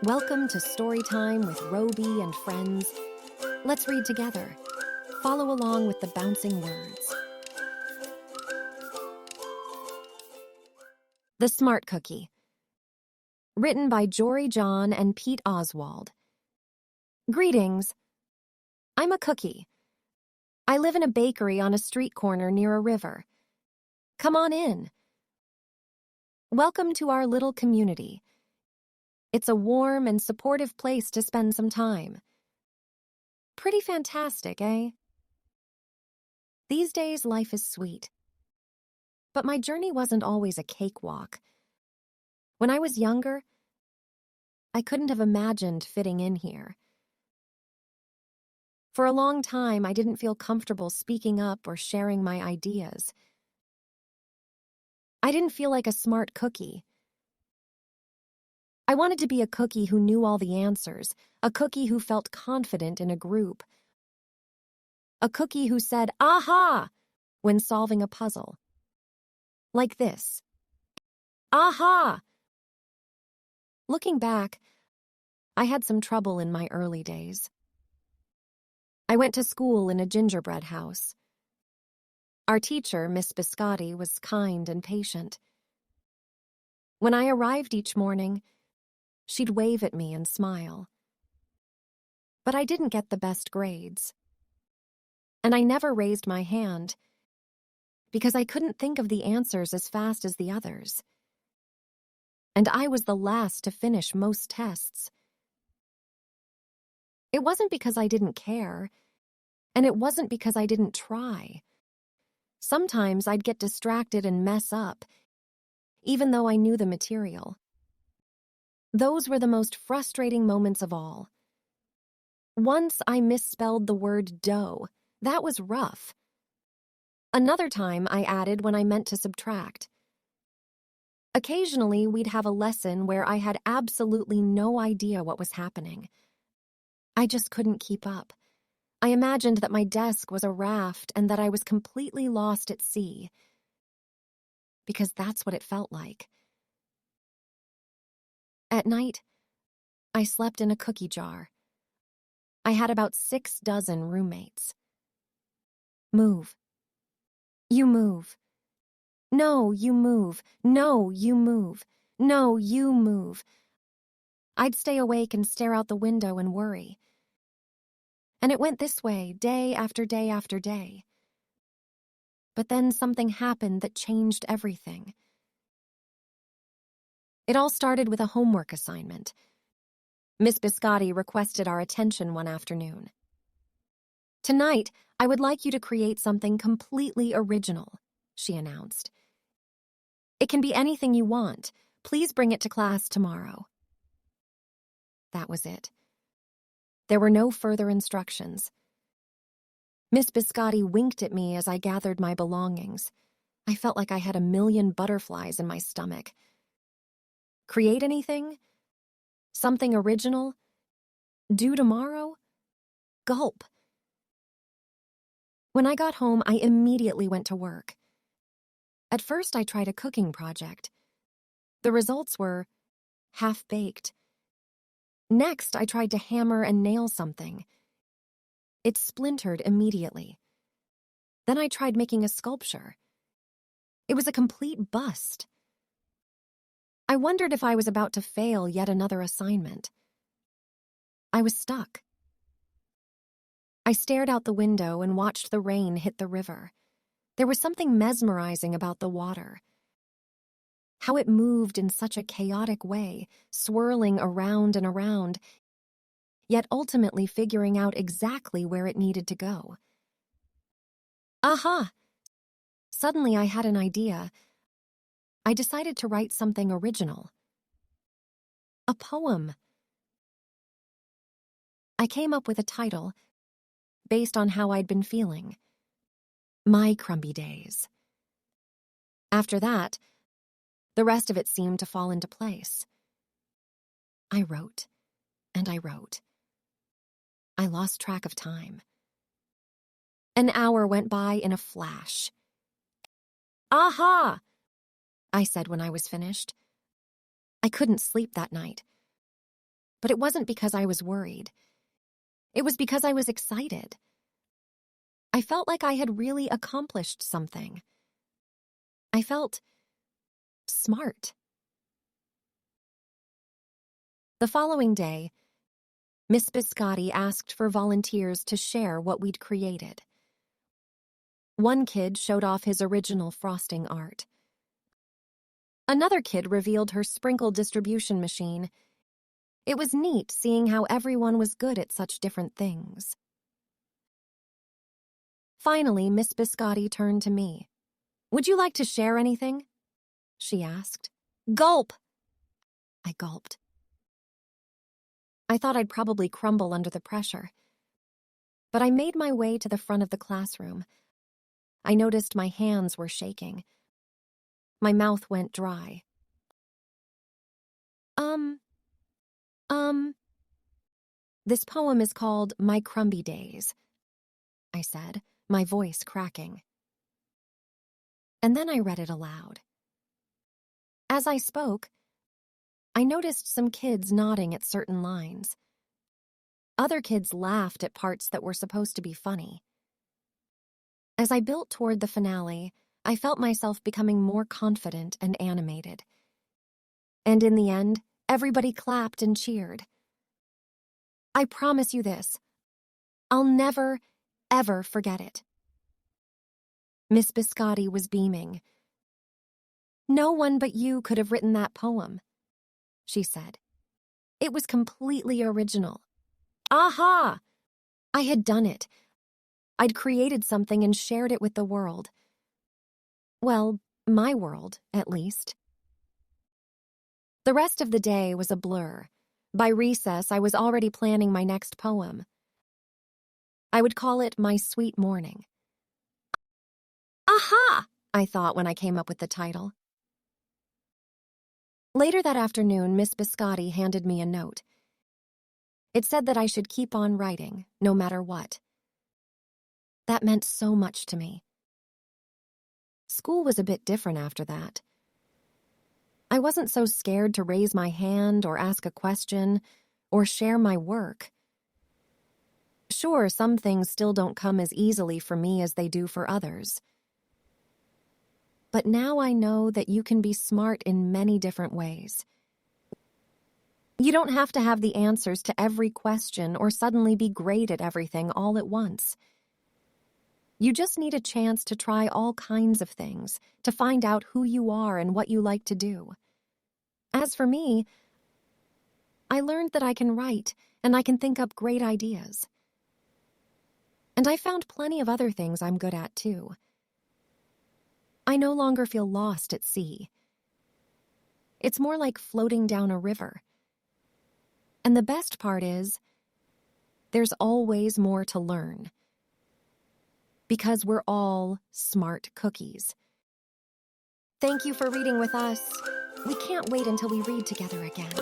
Welcome to Storytime with Rowbee and friends. Let's read together. Follow along with the bouncing words. The Smart Cookie. Written by Jory John and Pete Oswald. Greetings. I'm a cookie. I live in a bakery on a street corner near a river. Come on in. Welcome to our little community. It's a warm and supportive place to spend some time. Pretty fantastic, eh? These days, life is sweet. But my journey wasn't always a cakewalk. When I was younger, I couldn't have imagined fitting in here. For a long time, I didn't feel comfortable speaking up or sharing my ideas. I didn't feel like a smart cookie. I wanted to be a cookie who knew all the answers, a cookie who felt confident in a group, a cookie who said, "Aha!" when solving a puzzle. Like this. Aha! Looking back, I had some trouble in my early days. I went to school in a gingerbread house. Our teacher, Miss Biscotti, was kind and patient. When I arrived each morning, she'd wave at me and smile. But I didn't get the best grades. And I never raised my hand because I couldn't think of the answers as fast as the others. And I was the last to finish most tests. It wasn't because I didn't care, and it wasn't because I didn't try. Sometimes I'd get distracted and mess up, even though I knew the material. Those were the most frustrating moments of all. Once I misspelled the word dough. That was rough. Another time I added when I meant to subtract. Occasionally we'd have a lesson where I had absolutely no idea what was happening. I just couldn't keep up. I imagined that my desk was a raft and that I was completely lost at sea. Because that's what it felt like. At night, I slept in a cookie jar. I had about 6 dozen roommates. Move. You move. No, you move. No, you move. No, you move. I'd stay awake and stare out the window and worry. And it went this way, day after day after day. But then something happened that changed everything. It all started with a homework assignment. Miss Biscotti requested our attention one afternoon. "Tonight, I would like you to create something completely original," she announced. "It can be anything you want. Please bring it to class tomorrow." That was it. There were no further instructions. Miss Biscotti winked at me as I gathered my belongings. I felt like I had 1,000,000 butterflies in my stomach. Create anything? Something original? Due tomorrow? Gulp. When I got home, I immediately went to work. At first, I tried a cooking project. The results were half-baked. Next, I tried to hammer and nail something. It splintered immediately. Then I tried making a sculpture. It was a complete bust. I wondered if I was about to fail yet another assignment. I was stuck. I stared out the window and watched the rain hit the river. There was something mesmerizing about the water. How it moved in such a chaotic way, swirling around and around, yet ultimately figuring out exactly where it needed to go. Aha! Suddenly I had an idea. I decided to write something original. A poem. I came up with a title based on how I'd been feeling. My Crumby Days. After that, the rest of it seemed to fall into place. I wrote, and I wrote. I lost track of time. An hour went by in a flash. Aha! I said when I was finished. I couldn't sleep that night. But it wasn't because I was worried. It was because I was excited. I felt like I had really accomplished something. I felt smart. The following day, Miss Biscotti asked for volunteers to share what we'd created. One kid showed off his original frosting art. Another kid revealed her sprinkle distribution machine. It was neat seeing how everyone was good at such different things. Finally, Miss Biscotti turned to me. "Would you like to share anything?" she asked. "Gulp!" I gulped. I thought I'd probably crumble under the pressure. But I made my way to the front of the classroom. I noticed my hands were shaking. My mouth went dry. This poem is called My Crumby Days, I said, my voice cracking. And then I read it aloud. As I spoke, I noticed some kids nodding at certain lines. Other kids laughed at parts that were supposed to be funny. As I built toward the finale, I felt myself becoming more confident and animated. And in the end, everybody clapped and cheered. I promise you this, I'll never, ever forget it. Miss Biscotti was beaming. "No one but you could have written that poem," she said. "It was completely original." Aha! I had done it. I'd created something and shared it with the world. Well, my world, at least. The rest of the day was a blur. By recess, I was already planning my next poem. I would call it My Sweet Morning. Aha! I thought when I came up with the title. Later that afternoon, Miss Biscotti handed me a note. It said that I should keep on writing, no matter what. That meant so much to me. School was a bit different after that. I wasn't so scared to raise my hand or ask a question or share my work. Sure, some things still don't come as easily for me as they do for others. But now I know that you can be smart in many different ways. You don't have to have the answers to every question or suddenly be great at everything all at once. You just need a chance to try all kinds of things, to find out who you are and what you like to do. As for me, I learned that I can write and I can think up great ideas. And I found plenty of other things I'm good at too. I no longer feel lost at sea. It's more like floating down a river. And the best part is, there's always more to learn. Because we're all smart cookies. Thank you for reading with us. We can't wait until we read together again.